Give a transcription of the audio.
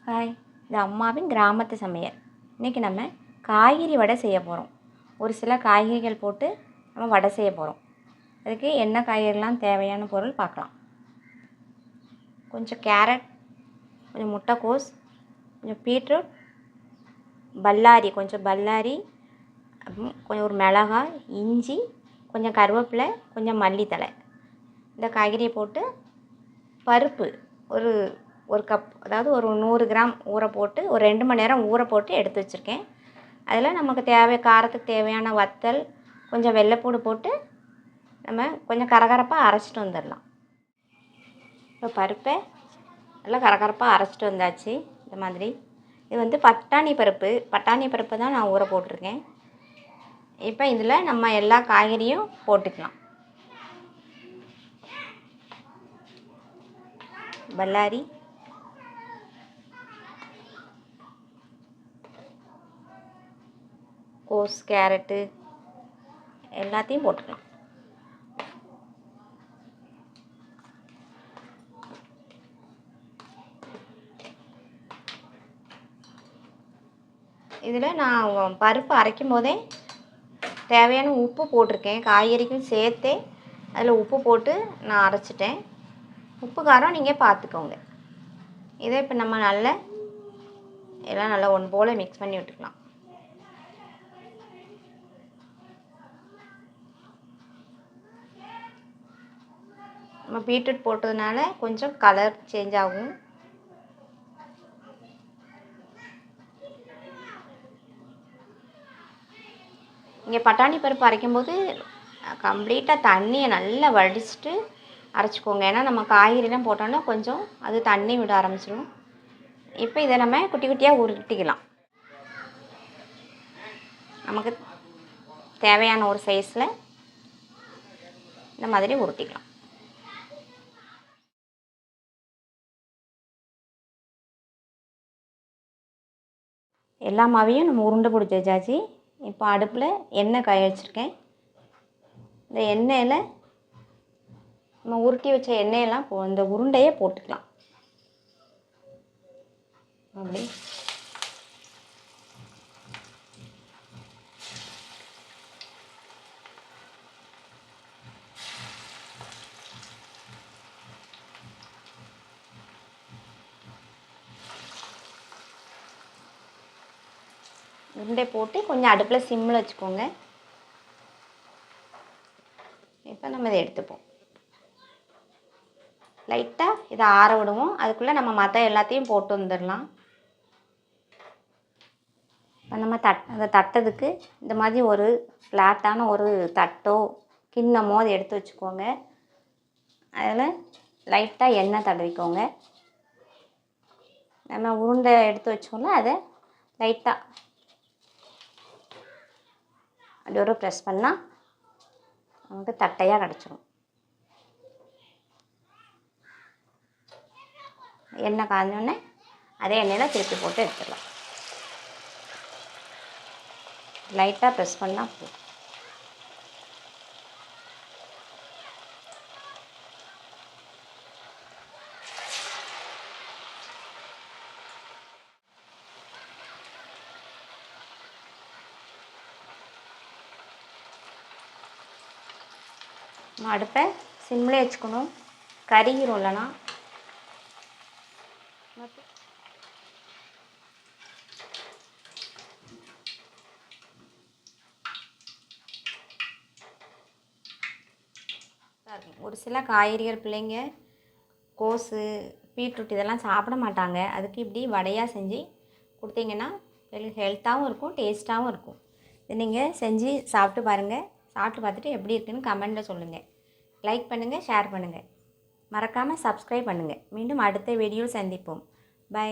Hi, இது அம்மாவின் கிராமத்து சமையல். இன்றைக்கி நம்ம காய்கறி வடை செய்ய போகிறோம். ஒரு சில காய்கறிகள் போட்டு நம்ம வடை செய்ய போகிறோம். அதுக்கு என்ன காய்கறிலாம் தேவையான பொருள் பார்க்கலாம். கொஞ்சம் கேரட், கொஞ்சம் முட்டைக்கோஸ், கொஞ்சம் பீட்ரூட், பல்லாரி, கொஞ்சம் ஒரு மிளகாய், இஞ்சி, கொஞ்சம் கருவேப்பிலை, கொஞ்சம் மல்லித்தழை. இந்த காய்கறியை போட்டு பருப்பு ஒரு கப், அதாவது ஒரு 100 கிராம் ஊற போட்டு ஒரு 2 மணி நேரம் ஊற போட்டு எடுத்து வச்சுருக்கேன். அதில் நமக்கு காரத்துக்கு தேவையான வத்தல், கொஞ்சம் வெள்ளைப்பூடு போட்டு நம்ம கொஞ்சம் கரகரப்பாக அரைச்சிட்டு வந்துடலாம். இப்போ பருப்பை நல்லா கரகரப்பாக அரைச்சிட்டு வந்தாச்சு. இந்த மாதிரி இது பட்டாணி பருப்பு தான் நான் ஊற போட்டிருக்கேன். இப்போ இதில் நம்ம எல்லா காய்கறியும் போட்டுக்கலாம். பல்லாரி, கோஸ், கேரட்டு எல்லாத்தையும் போட்டுக்கலாம். இதில் நான் பருப்பு அரைக்கும் போதே தேவையான உப்பு போட்டிருக்கேன். காய்கறிக்கும் சேர்த்தே அதில் உப்பு போட்டு நான் அரைச்சிட்டேன். உப்பு காரம் நீங்கள் பார்த்துக்கோங்க. இதை இப்போ நம்ம எல்லாம் நல்லா ஒன்று போல் மிக்ஸ் பண்ணி விட்டுக்கலாம். நம்ம பீட்ரூட் போட்டதுனால கொஞ்சம் கலர் சேஞ்ச் ஆகும். இங்கே பட்டாணி பருப்பு அரைக்கும்போது கம்ப்ளீட்டாக தண்ணியை நல்லா வடிச்சிட்டு அரைச்சிக்கோங்க. ஏன்னா நம்ம காய்கறிலாம் போட்டோன்னா கொஞ்சம் அது தண்ணி விட ஆரம்பிச்சிடும். இப்போ இதை நம்ம குட்டி குட்டியாக உருட்டிக்கலாம். நமக்கு தேவையான ஒரு சைஸில் இந்த மாதிரி உருட்டிக்கலாம். எல்லா மாவையும் நம்ம உருண்டை பிடிச்சி வச்சாச்சு. இப்போ அடுப்பில் எண்ணெய் காய வச்சுருக்கேன். இந்த எண்ணெயில் நம்ம உருட்டி வச்ச எண்ணெயெல்லாம் இந்த உருண்டையே போட்டுக்கலாம். அப்படி உருண்டை போட்டு கொஞ்சம் அடுப்பில் சிம்மில் வச்சுக்கோங்க. இப்போ நம்ம இதை எடுத்துப்போம். லைட்டாக இதை ஆற விடுவோம். அதுக்குள்ளே நம்ம மற்ற எல்லாத்தையும் போட்டு வந்துடலாம். இப்போ நம்ம அதை தட்டதுக்கு இந்த மாதிரி ஒரு ஃப்ளாட்டான ஒரு தட்டோ கிண்ணமோ அதை எடுத்து வச்சுக்கோங்க. அதில் லைட்டாக எண்ணெய் தடவிக்கோங்க. நம்ம உருண்டை எடுத்து வச்சோம்ல, அதை லைட்டாக அப்படி ஒரு ப்ரெஸ் பண்ணால் நமக்கு தட்டையாக கிடச்சிடும். எண்ணெய் காய்ஞ்சோடனே அதே எண்ணெயில் திருப்பி போட்டு எடுத்துடலாம். லைட்டாக ப்ரெஸ் பண்ணால் போதும். அடுப்பை சிம்மில் வச்சுக்கணும், கருகிரும் இல்லைனா. ஒரு சில காய்கறிகள் பிள்ளைங்க கோஸு, பீட்ரூட் இதெல்லாம் சாப்பிட மாட்டாங்க. அதுக்கு இப்படி வடையாக செஞ்சு கொடுத்தீங்கன்னா ஹெல்த்தாகவும் இருக்கும், டேஸ்ட்டாகவும் இருக்கும். இதை நீங்கள் செஞ்சு சாப்பிட்டு பாருங்கள். சாப்பிட்டு பார்த்துட்டு எப்படி இருக்குன்னு கமெண்ட்டில் சொல்லுங்கள். லைக் பண்ணுங்கள், ஷேர் பண்ணுங்கள். மறக்காமல் சப்ஸ்கிரைப் பண்ணுங்கள். மீண்டும் அடுத்த வீடியோவில் சந்திப்போம். பை.